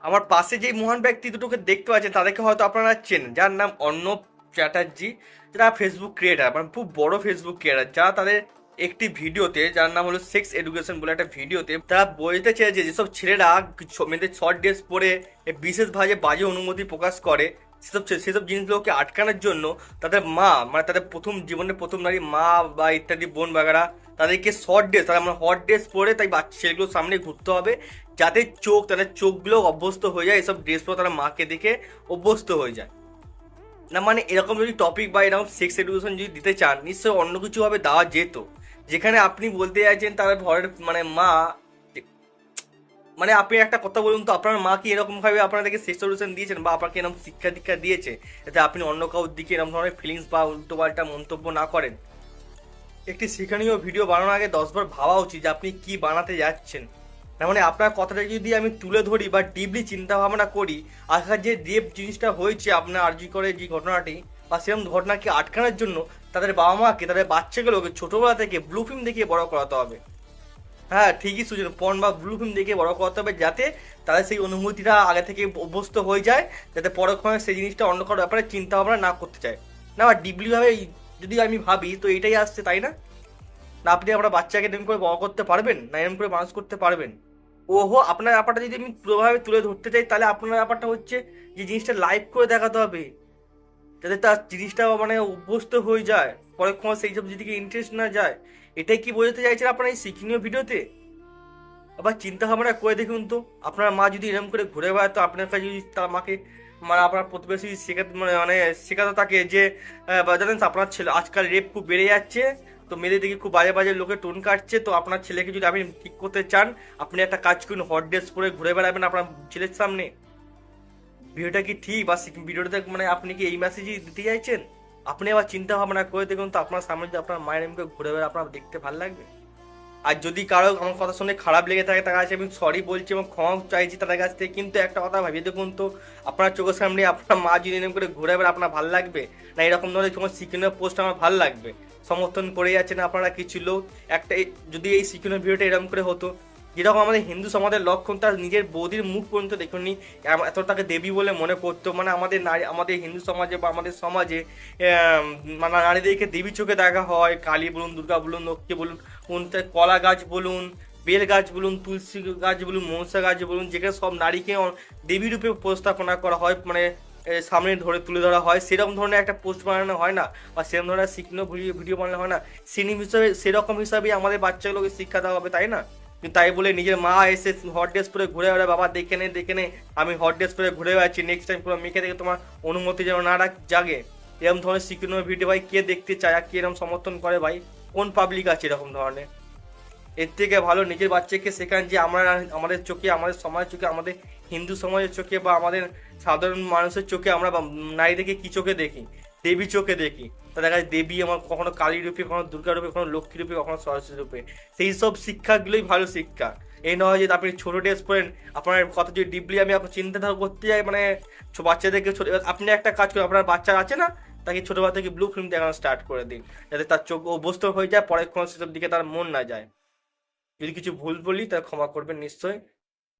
আমার পাশে যেই মহান ব্যক্তি দুটোকে দেখতে পাচ্ছেন তাদেরকে হয়তো আপনারা চেনেন, যার নাম অর্ণব চ্যাটার্জি, যারা ফেসবুক ক্রিয়েটার, মানে খুব বড় ফেসবুক ক্রিয়েটার, যারা তাদের একটি ভিডিওতে, যার নাম হলো সেক্স এডুকেশন বলে একটা ভিডিওতে, তারা বলতে চেয়েছে যেসব ছেলেরা মেয়েদের শর্ট ড্রেস পরে বিশেষভাবে বাজে অনুমতি প্রকাশ করে, সেসব জিনিসগুলোকে আটকানোর জন্য তাদের মা, মানে তাদের প্রথম জীবনের প্রথম নারী মা বা ইত্যাদি বোন বাগারা, তাদেরকে শর্ট ড্রেস, তারা মানে হট ড্রেস পরে তাই বাচ্চা ছেলেগুলোর সামনে ঘুরতে হবে, যাতে তাদের চোখগুলো অভ্যস্ত হয়ে যায়, এসব ড্রেস পরে তারা মাকে দেখে অভ্যস্ত হয়ে যায়। না মানে এরকম যদি টপিক বা এরকম সেক্স এডুকেশন যদি দিতে চান, নিশ্চয়ই অন্য কিছুভাবে দেওয়া যেত, যেখানে আপনি বলতে চাইছেন তার ঘরের মানে মা, মানে আপনি একটা কথা বলুন তো, আপনার মা কি এরকম ভাবে আপনাদেরকে সেক্স এডুকেশন দিয়েছেন বা আপনাকে এরকম শিক্ষা দীক্ষা দিয়েছে যাতে আপনি অন্য কারোর দিকে এরকম ধরনের ফিলিংস বা উল্টোপাল্টা মন্তব্য না করেন? একটি শিক্ষণীয় ভিডিও বানানোর আগে 10বার ভাবা উচিত যে আপনি কি বানাতে যাচ্ছেন। না মানে আপনার কথাটা যদি আমি তুলে ধরি বা ডিপলি চিন্তা ভাবনা করি, আজকাল যে রেপ জিনিসটা হয়েছে আপনার আরজি করে যে ঘটনাটি, বা সেরকম ঘটনাকে আটকানোর জন্য তাদের বাবা মাকে, তাদের বাচ্চাগুলোকে ছোটোবেলা থেকে ব্লু ফিল্ম দেখিয়ে বড় করাতে হবে। হ্যাঁ ঠিকই সুজন, পর্ন বা ব্লু ফিল্ম দেখে বড় করাতে হবে, যাতে তাদের সেই অনুভূতিটা আগে থেকে অভ্যস্ত হয়ে যায়, যাতে পরক্ষণে সেই জিনিসটা অন্য কারোর ব্যাপারে চিন্তা ভাবনা না করতে চায়। না বা ডিপলিভাবে যদি আমি ভাবি তো এটাই আসছে, তাই না? না আপনি আপনার বাচ্চাকে এরকম করে বড় করতে পারবেন, না এরকম করে মানুষ করতে পারবেন? ওহো, আপনার ব্যাপারটা যদি আমি পুরোভাবে তুলে ধরতে চাই, তাহলে আপনার ব্যাপারটা হচ্ছে যে জিনিসটা লাইভ করে দেখাতে হবে, যাতে তার জিনিসটা মানে অভ্যস্ত হয়ে যায়, পরক্ষণে সেই সব দিকে ইন্টারেস্ট না যায়। এটাই কি বোঝাতে চাইছেন আপনার এই শিক্ষণীয় ভিডিওতে? আবার চিন্তা ভাবনা করে দেখুন তো, আপনার মা যদি এরকম করে ঘুরে বেড়াতো, আপনার কাছে যদি তার মাকে, মানে আপনার প্রতিবেশী শেখাতে, মানে শেখাতো তাকে যে জানেন তো, আপনার ছেলে আজকাল রেপ খুব বেড়ে যাচ্ছে, তো মেয়েদের দিকে খুব বাজে বাজে লোকে টোন কাটছে, তো আপনার ছেলেকে যদি আপনি ঠিক করতে চান, আপনি একটা কাজ করুন, হট ড্রেস পরে ঘুরে বেড়াবেন আপনার ছেলের সামনে। ভিডিওটা কি ঠিক, বা ভিডিওটাতে মানে আপনি কি এই মেসেজই দিতে চাইছেন? আপনি আবার চিন্তা ভাবনা করে দেখুন তো, আপনার সামনে যদি আপনার মায়ের এমনি ঘুরে বেড়া আপনার দেখতে ভালো লাগবে? আর যদি কারো আমার কথা শুনে খারাপ লেগে থাকে, তার কাছে আমি সরি বলছি এবং ক্ষমা চাইছি তাদের কাছ থেকে, কিন্তু একটা কথা ভাবিয়ে দেখুন তো, আপনার চোখের সামনে আপনার মা যদি এরকম করে ঘুরে বেড়ায় আপনার ভালো লাগবে? না এরকম ধরনের কোনো শিক্ষণীয় পোস্ট আমার ভালো লাগবে? সমর্থন করে যাচ্ছেন আপনারা কিছু লোক। একটা যদি এই শিক্ষণীয় ভিডিওটা এরকম করে হতো, যেরকম আমাদের হিন্দু সমাজের লক্ষণ, তার নিজের বৌদির মুখ পর্যন্ত দেখুননি এত তাকে দেবী বলে মনে করতো, মানে আমাদের নারী, আমাদের হিন্দু সমাজে বা আমাদের সমাজে মানে নারীদেরকে দেবী চোখে দেখা হয়, কালী বলুন, দুর্গা বলুন, লক্ষ্মী বলুন, কলা গাছ বলুন, বেল গাছ বলুন, তুলসী গাছ বলুন, মনসা গাছ বলুন, যেখানে সব নারীকে দেবী রূপে উপস্থাপনা করা হয়, মানে সামনে ধরে তুলে ধরা হয়, সেরকম ধরনের একটা পোস্ট বানানো হয় না, বা সেরকম ধরনের শিক্ষণীয় ভিডিও বানানো হয় না? সিনেম হিসাবে সেরকম হিসাবে আমাদের বাচ্চাগুলোকে শিক্ষা দেওয়া হবে, তাই না? কিন্তু তাই বলে নিজের মা এসে হট ড্রেস পরে ঘুরে বেড়ায়, বাবা দেখে নে দেখে নে, আমি হট ড্রেস পরে ঘুরে বেড়াচ্ছি, নেক্সট টাইম কোনো মেয়েকে দেখে তোমার অনুমতি যেন না জাগে, এরকম ধরনের শিক্ষণীয় ভিডিও ভাই কে দেখতে চায় আর কে এরকম সমর্থন করে ভাই? কোন পাবলিক আছে এরকম ধরনের? এর থেকে ভালো নিজের বাচ্চাকে শেখান যে আমরা, আমাদের চোখে, আমাদের সমাজের চোখে, আমাদের হিন্দু সমাজের চোখে বা আমাদের সাধারণ মানুষের চোখে আমরা নারীদেরকে কি চোখে দেখি? দেবী চোখে দেখি। তা দেখা যায় দেবী আমার কখনো কালী রূপে, কখনো দুর্গা রূপে, কখনো লক্ষ্মী রূপে, কখনো সরস্বতী রূপে। সেই সব শিক্ষাগুলোই ভালো শিক্ষা। এই নয় যে আপনি ছোটো ড্রেস পরেন, আপনার কথা যদি ডিপলি আমি আপনার চিন্তাধারা করতে যাই, মানে বাচ্চাদেরকে ছোটো, আপনি একটা কাজ করেন, আপনার বাচ্চা আছে না, তাকে ছোটোবেলা থেকে ব্লু ফিল্ম দেখানো স্টার্ট করে দিন, যাতে তার চোখ অভ্যস্ত হয়ে যায়, পরে কোনো সেসব দিকে তার মন না যায়। যদি কিছু ভুল বলি তাহলে ক্ষমা করবেন নিশ্চয়ই।